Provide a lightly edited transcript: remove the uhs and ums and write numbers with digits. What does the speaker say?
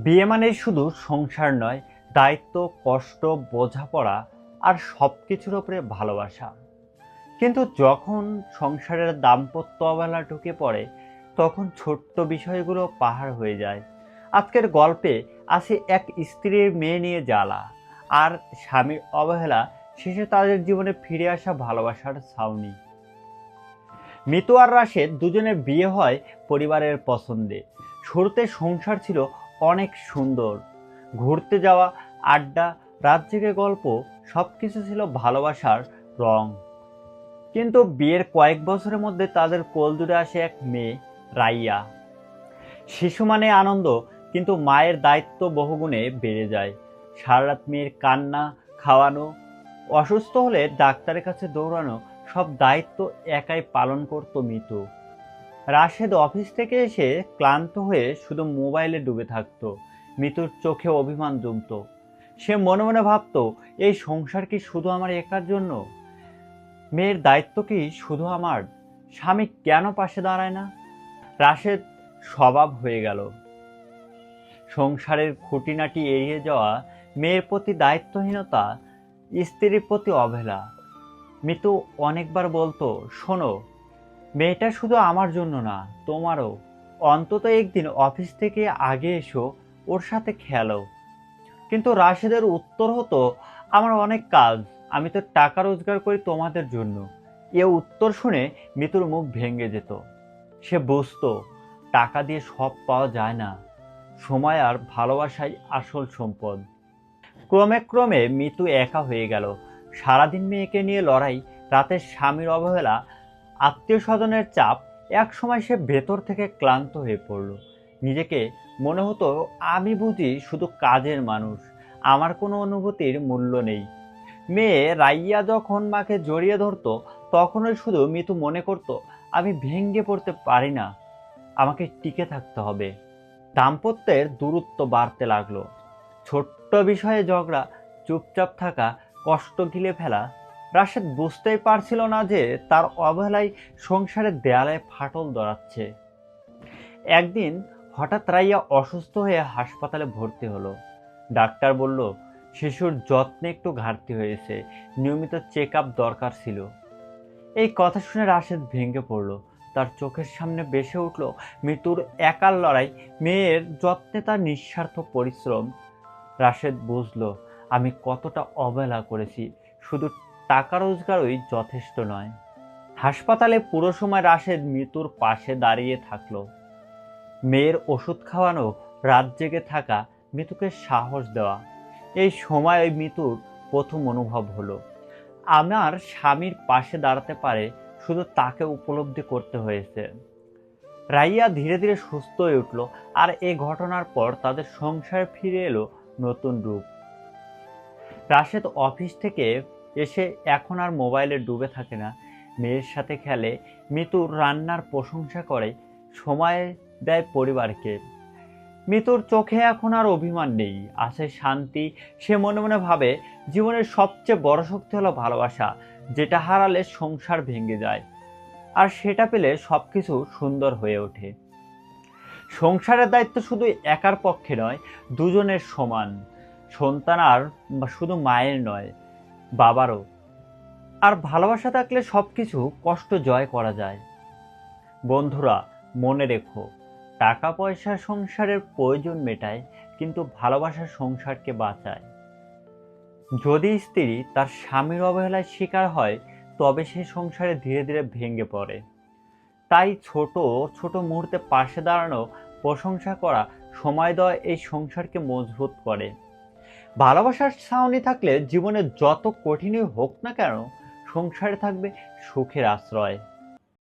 বিয়ে মানে শুধু সংসার নয়, দায়িত্ব, কষ্ট, বোঝাপড়া আর সব কিছুর ওপরে ভালোবাসা। কিন্তু যখন সংসারের দাম্পত্য অবহেলা ঢুকে পড়ে, তখন ছোট্ট বিষয়গুলো পাহাড় হয়ে যায়। আজকের গল্পে আছে এক স্ত্রীর মেয়ে নিয়ে জ্বালা আর স্বামীর অবহেলা, শেষে তাদের জীবনে ফিরে আসা ভালোবাসার ছাউনি। মিতু আর রাশেদ দুজনের বিয়ে হয় পরিবারের পছন্দে। শুরুতে সংসার ছিল অনেক সুন্দর, ঘুরতে যাওয়া, আড্ডা, রাত জেগে গল্প, সবকিছু ছিল ভালোবাসার রং। কিন্তু বিয়ের কয়েক বছরের মধ্যে তাদের কোলজুড়ে আসে এক মেয়ে, রাইয়া। শিশু মানে আনন্দ, কিন্তু মায়ের দায়িত্ব বহুগুণে বেড়ে যায়। সারারাত মেয়ের কান্না, খাওয়ানো, অসুস্থ হলে ডাক্তারের কাছে দৌড়ানো, সব দায়িত্ব একাই পালন করত মিতু। রাশেদ অফিস থেকে এসে ক্লান্ত হয়ে শুধু মোবাইলে ডুবে থাকতো। মিতুর চোখে অভিমান জমত। সে মনে মনে ভাবতো, এই সংসার কি শুধু আমার একার জন্য? মেয়ের দায়িত্ব কি শুধু আমার? স্বামী কেন পাশে দাঁড়ায় না? রাশেদ স্বভাব হয়ে গেল সংসারের খুঁটিনাটি এড়িয়ে যাওয়া, মেয়ের প্রতি দায়িত্বহীনতা, স্ত্রীর প্রতি অবহেলা। মিতু অনেকবার বলতো, শোনো, মেয়েটা শুধু আমার জন্য না, তোমারও। অন্তত একদিন অফিস থেকে আগে এসো, ওর সাথে খেলো। কিন্তু রাশেদের উত্তর হতো, আমার অনেক কাজ, আমি তো টাকা রোজগার করি তোমাদের জন্য। এ উত্তর শুনে মিতুর মুখ ভেঙে যেত। সে বুঝতো, টাকা দিয়ে সব পাওয়া যায় না, সময় আর ভালোবাসাই আসল সম্পদ। ক্রমে ক্রমে মিতু একা হয়ে গেল। সারাদিন মেয়েকে নিয়ে লড়াই, রাতে স্বামীর অবহেলা, আত্মীয় স্বজনের চাপ। এক সময় সে ভেতর থেকে ক্লান্ত হয়ে পড়ল। নিজেকে মনে হতো, আমি বুঝি শুধু কাজের মানুষ, আমার কোনো অনুভূতির মূল্য নেই। মেয়ে রাইয়া যখন মাকে জড়িয়ে ধরতো, তখনই শুধু মিতু মনে করত, আমি ভেঙে পড়তে পারি না, আমাকে টিকে থাকতে হবে। দাম্পত্যের দূরত্ব বাড়তে লাগলো। ছোট্ট বিষয়ে ঝগড়া, চুপচাপ থাকা, কষ্ট গিলে ফেলা। রাশেদ বুঝতেই পারছিল না যে তার অবহেলায় সংসারের দেয়ালে ফাটল ধরাচ্ছে। একদিন হঠাৎ রাইয়া অসুস্থ হয়ে হাসপাতালে ভর্তি হলো। ডাক্তার বলল, শিশুর যত্নে একটু ঘাটতি হয়েছে, নিয়মিত চেক আপ দরকার ছিল। এই কথা শুনে রাশেদ ভেঙে পড়ল। তার চোখের সামনে ভেসে উঠল মৃত্যুর একার লড়াই, মেয়ের যত্নে তার নিঃস্বার্থ পরিশ্রম। রাশেদ বুঝল, আমি কতটা অবহেলা করেছি, শুধু টাকা রোজগারই যথেষ্ট নয়। হাসপাতালে পুরো সময় রাশেদ মৃত্যুর পাশে দাঁড়িয়ে থাকলো। মেয়ের ওষুধ খাওয়ানো, রাত জেগে থাকা, মৃত্যুকে সাহস দেওয়া। এই সময় ওই মৃত্যুর প্রথম অনুভব হলো, আমার স্বামীর পাশে দাঁড়াতে পারে, শুধু তাকে উপলব্ধি করতে হয়েছে। রাইয়া ধীরে ধীরে সুস্থ হয়ে উঠল, আর এই ঘটনার পর তাদের সংসার ফিরে এলো নতুন রূপ। রাশেদ অফিস থেকে এসে এখন আর মোবাইলে ডুবে থাকে না, মেয়ের সাথে খেলে, মিতুর রান্নার প্রশংসা করে, সময় দেয় পরিবারকে। মিতুর চোখে এখন আর অভিমান নেই, আছে শান্তি। সে মনে মনে ভাবে, জীবনের সবচেয়ে বড় শক্তি হলো ভালোবাসা, যেটা হারালে সংসার ভেঙে যায়, আর সেটা পেলে সবকিছু সুন্দর হয়ে ওঠে। সংসারের দায়িত্ব শুধু একার পক্ষে নয়, দুজনের সমান। সন্তান আর শুধু মায়ের নয়, বাবারও। আর ভালোবাসা থাকলে সবকিছু কষ্ট জয় করা যায়। বন্ধুরা, মনে রেখো, টাকা পয়সা সংসারের প্রয়োজন মেটায়, কিন্তু ভালোবাসা সংসারকে বাঁচায়। যদি স্ত্রী তার স্বামীর অবহেলায় শিকার হয়, তবে সে সংসারে ধীরে ধীরে ভেঙে পড়ে। তাই ছোট ছোট মুহূর্তে পাশে দাঁড়ানো, প্রশংসা করা, সময় দেওয়া এই সংসারকে মজবুত করে। ভালোবাসার ছাউনি থাকলে জীবনে যত কঠিনই হোক না কেন, সংসারে থাকবে সুখের আশ্রয়।